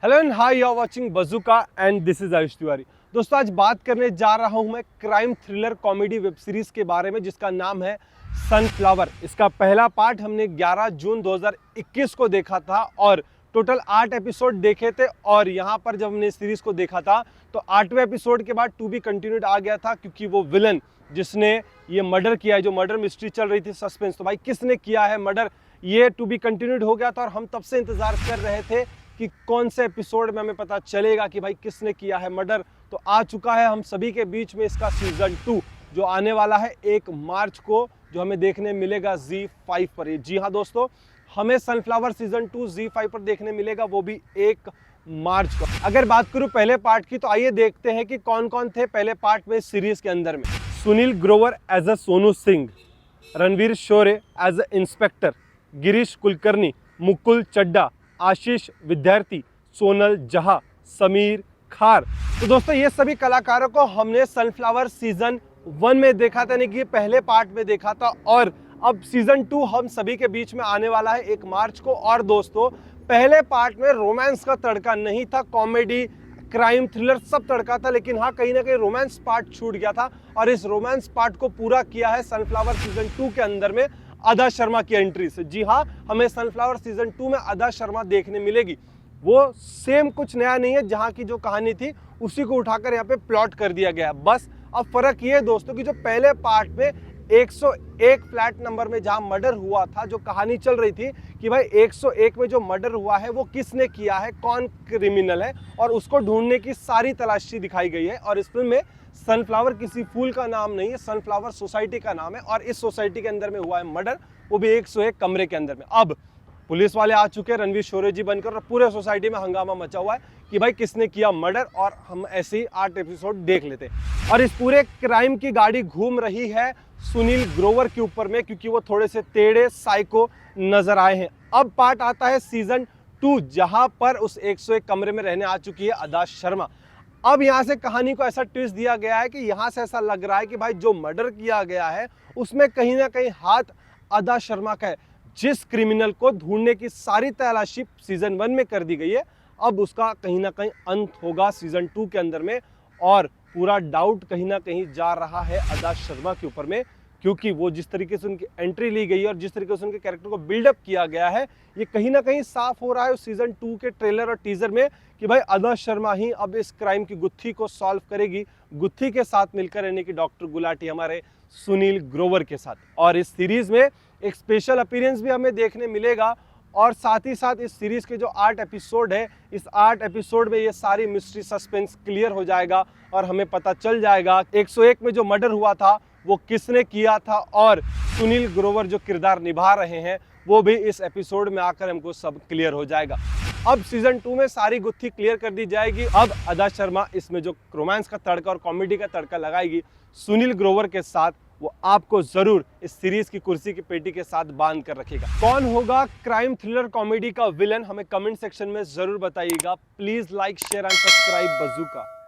Hello and hi, you are watching Bazooka and this is Ayush Tiwari. दोस्तों, आज बात करने जा रहा हूं मैं crime thriller comedy web series के बारे में जिसका नाम है सनफ्लावर। इसका पहला पार्ट हमने 11 जून 2021 को देखा था और टोटल 8 एपिसोड देखे थे। और यहाँ पर जब हमने सीरीज को देखा था तो 8वें एपिसोड के बाद टू बी कंटिन्यूड आ गया था, क्योंकि वो विलन जिसने ये मर्डर किया है, जो मर्डर मिस्ट्री चल रही थी, सस्पेंस, तो भाई किसने किया है मर्डर, ये टू बी कंटिन्यूड हो गया था। और हम तब से इंतजार कर रहे थे कि कौन से एपिसोड में हमें पता चलेगा कि भाई किसने किया है मर्डर। तो आ चुका है हम सभी के बीच में इसका सीजन 2 जो आने वाला है 1 मार्च को, जो हमें देखने मिलेगा ZEE5 पर। जी हाँ दोस्तों, हमें सनफ्लावर सीजन 2 ZEE5 पर देखने मिलेगा, वो भी 1 मार्च को। अगर बात करूं पहले पार्ट की तो आइए देखते हैं कि कौन कौन थे पहले पार्ट में सीरीज के अंदर में। Sunil Grover as a Sonu Singh, Ranvir Shorey as a inspector, Girish Kulkarni, Mukul Chadda, Ashish Vidyarthi, Sonal जहा, समीर खार। तो दोस्तों, ये सभी कलाकारों को हमने सनफ्लावर सीजन 1 में देखा था, यानी कि पहले पार्ट में देखा था। और अब सीजन 2 हम सभी के बीच में आने वाला है 1 मार्च को। और दोस्तों, पहले पार्ट में रोमांस का तड़का नहीं था, कॉमेडी, क्राइम, थ्रिलर सब तड़का था, लेकिन हाँ, कहीं ना कहीं रोमांस पार्ट छूट गया था। और इस रोमांस पार्ट को पूरा किया है सनफ्लावर सीजन 2 के अंदर में अदा शर्मा की एंट्री से। जी हाँ, हमें सनफ्लावर सीजन 2 में अदा शर्मा देखने मिलेगी। वो सेम कुछ नया नहीं है, जहाँ की जो कहानी थी उसी को उठाकर यहाँ पे प्लॉट कर दिया गया। बस अब फर्क ये है दोस्तों कि जो पहले पार्ट में 101 फ्लैट नंबर में जहां मर्डर हुआ था, जो कहानी चल रही थी कि भाई 101 में जो मर्डर हुआ है वो किसने किया है, कौन क्रिमिनल है, और उसको ढूंढने की सारी तलाशी दिखाई गई है। और इस फिल्म में सनफ्लावर किसी फूल का नाम नहीं है, सनफ्लावर सोसाइटी का नाम है। और इस सोसाइटी के अंदर में हुआ है मर्डर, वो भी 101 कमरे के अंदर में। अब पुलिस वाले आ चुके हैं रणवीर शोरे जी बनकर, और पूरे सोसाइटी में हंगामा मचा हुआ है कि भाई किसने किया मर्डर। और हम ऐसे ही 8 एपिसोड देख लेते हैं। और इस पूरे क्राइम की गाड़ी घूम रही है सुनील ग्रोवर के ऊपर में, क्योंकि वो थोड़े से टेढ़े साइको नजर आए हैं। अब पार्ट आता है सीजन 2, जहां पर उस 101 कमरे में रहने आ चुकी है अदा शर्मा। अब यहां से कहानी को ऐसा ट्विस्ट दिया गया है कि यहां से ऐसा लग रहा है कि भाई जो मर्डर किया गया है उसमें कहीं ना कहीं हाथ अदा शर्मा का है। जिस क्रिमिनल को ढूंढने की सारी तलाशी सीजन 1 में कर दी गई है, अब उसका कहीं ना कहीं अंत होगा सीजन 2 के अंदर में। और पूरा डाउट कहीं ना कहीं जा रहा है अदा शर्मा के ऊपर में, क्योंकि वो जिस तरीके से उनकी एंट्री ली गई है और जिस तरीके से उनके कैरेक्टर को बिल्डअप किया गया है, ये कहीं ना कहीं साफ हो रहा है उस सीजन 2 के ट्रेलर और टीजर में कि भाई अदा शर्मा ही अब इस क्राइम की गुत्थी को सॉल्व करेगी, गुत्थी के साथ मिलकर, यानी कि डॉक्टर गुलाटी हमारे सुनील ग्रोवर के साथ। और इस सीरीज में एक स्पेशल अपीयरेंस भी हमें देखने मिलेगा। और साथ ही साथ इस सीरीज के जो 8 एपिसोड है, इस 8 एपिसोड में ये सारी मिस्ट्री सस्पेंस क्लियर हो जाएगा और हमें पता चल जाएगा 101 में जो मर्डर हुआ था वो किसने किया था। और सुनील ग्रोवर जो किरदार निभा रहे हैं वो भी इस एपिसोड में आकर हमको सब क्लियर हो जाएगा। अब सीजन 2 में सारी गुत्थी क्लियर कर दी जाएगी। अब अदा शर्मा इसमें जो रोमांस का तड़का और कॉमेडी का तड़का लगाएगी सुनील ग्रोवर के साथ, वो आपको जरूर इस सीरीज की कुर्सी की पेटी के साथ बांध कर रखेगा। कौन होगा क्राइम थ्रिलर कॉमेडी का विलन, हमें कमेंट सेक्शन में जरूर बताइएगा। Please like, share and subscribe bazooka.